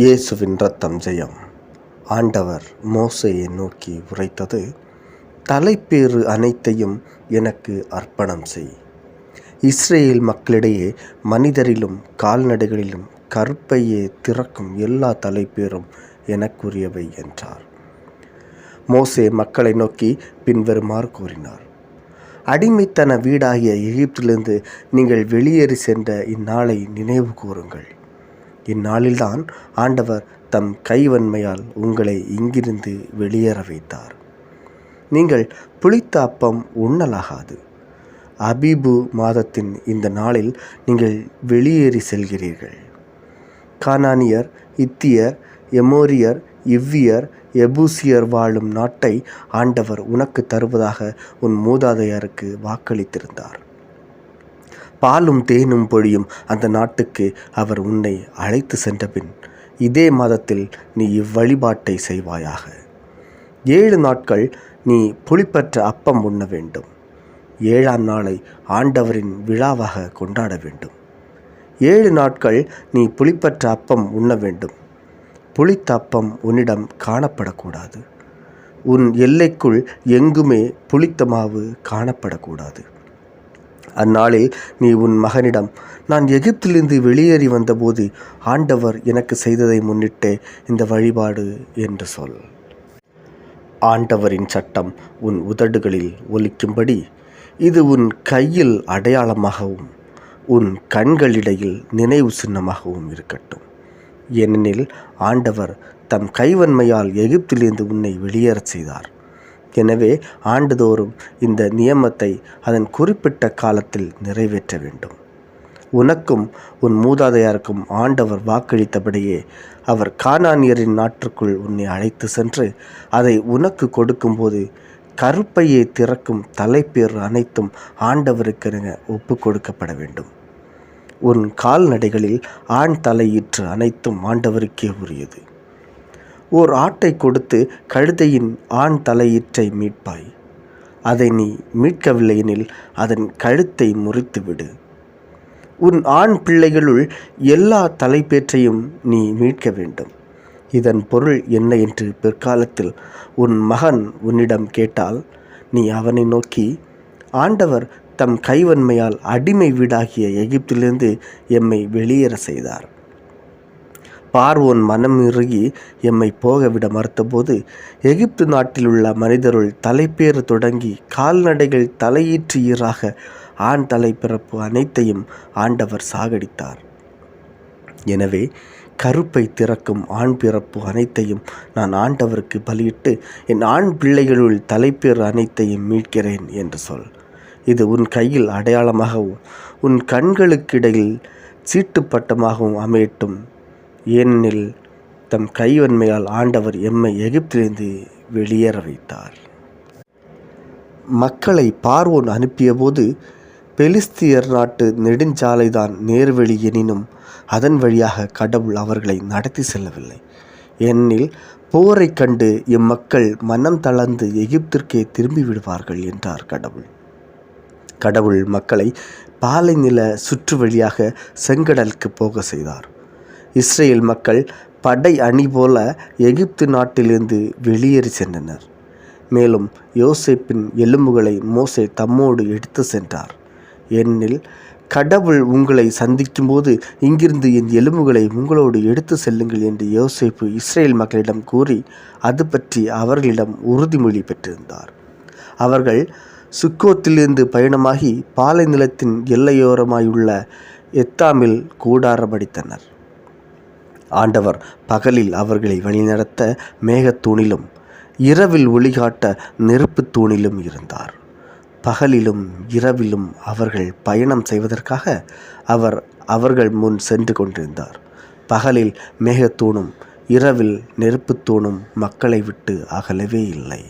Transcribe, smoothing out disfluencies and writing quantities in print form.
இயேசுவின் இரத்தம் ஜெயம். ஆண்டவர் மோசேயை நோக்கி உரைத்தது, தலைப்பேறு அனைத்தையும் எனக்கு அர்ப்பணம் செய். இஸ்ரேல் மக்களிடையே மனிதரிலும் கால்நடைகளிலும் கருப்பையே திறக்கும் எல்லா தலைப்பேரும் எனக்குரியவை என்றார். மோசே மக்களை நோக்கி பின்வருமாறு கூறினார். அடிமைத்தன வீடாகிய எகிப்திலிருந்து நீங்கள் வெளியேறி சென்ற இந்நாளை நினைவு கூறுங்கள். இந்நாளில்தான் ஆண்டவர் தம் கைவன்மையால் உங்களை இங்கிருந்து வெளியேற வைத்தார். நீங்கள் புளித்த அப்பம் உண்ணலாகாது. அபீபு மாதத்தின் இந்த நாளில் நீங்கள் வெளியேறி செல்கிறீர்கள். கானானியர், இத்தியர், எமோரியர், இவ்வியர், எபூசியர் வாழும் நாட்டை ஆண்டவர் உனக்கு தருவதாக உன் மூதாதையருக்கு வாக்களித்திருந்தார். பாலும் தேனும் பொழியும் அந்த நாட்டுக்கு அவர் உன்னை அழைத்து சென்றபின் இதே மாதத்தில் நீ இவ்வழிபாட்டை செய்வாயாக. 7 நாட்கள் நீ புளிப்பற்ற அப்பம் உண்ண வேண்டும். 7ஆம் நாளை ஆண்டவரின் விழாவாக கொண்டாட வேண்டும். 7 நாட்கள் நீ புளிப்பற்ற அப்பம் உண்ண வேண்டும். புளித்த அப்பம் உன்னிடம் காணப்படக்கூடாது. உன் எல்லைக்குள் எங்குமே புளித்த மாவு காணப்படக்கூடாது. அந்நாளில் நீ உன் மகனிடம், நான் எகிப்திலிருந்து வெளியேறி வந்தபோது ஆண்டவர் எனக்கு செய்ததை முன்னிட்டு இந்த வழிபாடு என்று சொல். ஆண்டவரின் சட்டம் உன் உதடுகளில் ஒலிக்கும்படி இது உன் கையில் அடையாளமாகவும் உன் கண்களிடையில் நினைவு சின்னமாகவும் இருக்கட்டும். ஏனெனில் ஆண்டவர் தம் கைவன்மையால் எகிப்திலிருந்து உன்னை வெளியேறச் செய்தார். எனவே ஆண்டுதோறும் இந்த நியமத்தை அதன் குறிப்பிட்ட காலத்தில் நிறைவேற்ற வேண்டும். உனக்கும் உன் மூதாதையாருக்கும் ஆண்டவர் வாக்களித்தபடியே அவர் கானானியரின் நாட்டிற்குள் உன்னை அழைத்து சென்று அதை உனக்கு கொடுக்கும்போது கருப்பையை திறக்கும் தலைப்பேறு அனைத்தும் ஆண்டவருக்கென ஒப்பு கொடுக்கப்பட வேண்டும். உன் கால்நடைகளில் ஆண் தலையீற்று அனைத்தும் ஆண்டவருக்கே உரியது. ஓர் ஆட்டை கொடுத்து கழுதையின் ஆண் தலையீற்றை மீட்பாய். அதை நீ மீட்கவில்லையெனில் அதன் கழுத்தை முறித்துவிடு. உன் ஆண் பிள்ளைகளுள் எல்லா தலைப்பேற்றையும் நீ மீட்க வேண்டும். இதன் பொருள் என்ன என்று பிற்காலத்தில் உன் மகன் உன்னிடம் கேட்டால், நீ அவனை நோக்கி, ஆண்டவர் தம் கைவன்மையால் அடிமை வீடாகிய எகிப்திலிருந்து எம்மை வெளியேற செய்தார். பார்வோன் மனம் இறுகி எம்மை போகவிட மறுத்தபோது எகிப்து நாட்டில் உள்ள மனிதருள் தலைப்பேறு தொடங்கி கால்நடைகள் தலையீற்று ஈராக ஆண் தலைப்பிறப்பு அனைத்தையும் ஆண்டவர் சாகடித்தார். எனவே கருப்பை திறக்கும் ஆண் பிறப்பு அனைத்தையும் நான் ஆண்டவருக்கு பலியிட்டு என் ஆண் பிள்ளைகளுள் தலைப்பேறு அனைத்தையும் மீட்கிறேன் என்று சொல். இது உன் கையில் அடையாளமாகவும் உன் கண்களுக்கிடையில் சீட்டுப்பட்டமாகவும் அமையட்டும். ஏனெனில் தம் கைவன்மையால் ஆண்டவர் எம்மை எகிப்திலிருந்து வெளியேற வைத்தார். மக்களை பார்வோன் அனுப்பியபோது பெலிஸ்தியர் நாட்டு நெடுஞ்சாலைதான் நேர்வழி எனினும் அதன் வழியாக கடவுள் அவர்களை நடத்தி செல்லவில்லை. ஏனெனில் போரை கண்டு இம்மக்கள் மனம் தளர்ந்து எகிப்திற்கே திரும்பி விடுவார்கள் என்றார் கடவுள். கடவுள் மக்களை பாலை நில சுற்று வழியாக செங்கடலுக்கு போக செய்தார். இஸ்ரேல் மக்கள் படை அணி போல எகிப்து நாட்டிலிருந்து வெளியேறி சென்றனர். மேலும் யோசேப்பின் எலும்புகளை மோசே தம்மோடு எடுத்து சென்றார். ஏனெனில் கடவுள் உங்களை சந்திக்கும் போது இங்கிருந்து என் எலும்புகளை உங்களோடு எடுத்து செல்லுங்கள் என்று யோசேப்பு இஸ்ரேல் மக்களிடம் கூறி அது பற்றி அவர்களிடம் உறுதிமொழி பெற்றிருந்தார். அவர்கள் சுக்கோத்திலிருந்து பயணமாகி பாலை நிலத்தின் எல்லையோரமாயுள்ள எத்தாமில் கூடாரமடித்தனர். ஆண்டவர் பகலில் அவர்களை வழிநடத்த மேகத்தூணிலும் இரவில் ஒளிகாட்ட நெருப்புத் தூணிலும் இருந்தார். பகலிலும் இரவிலும் அவர்கள் பயணம் செய்வதற்காக அவர் அவர்கள் முன் சென்று கொண்டிருந்தார். பகலில் மேகத்தூணும் இரவில் நெருப்புத் தூணும் மக்களை விட்டு அகலவே இல்லை.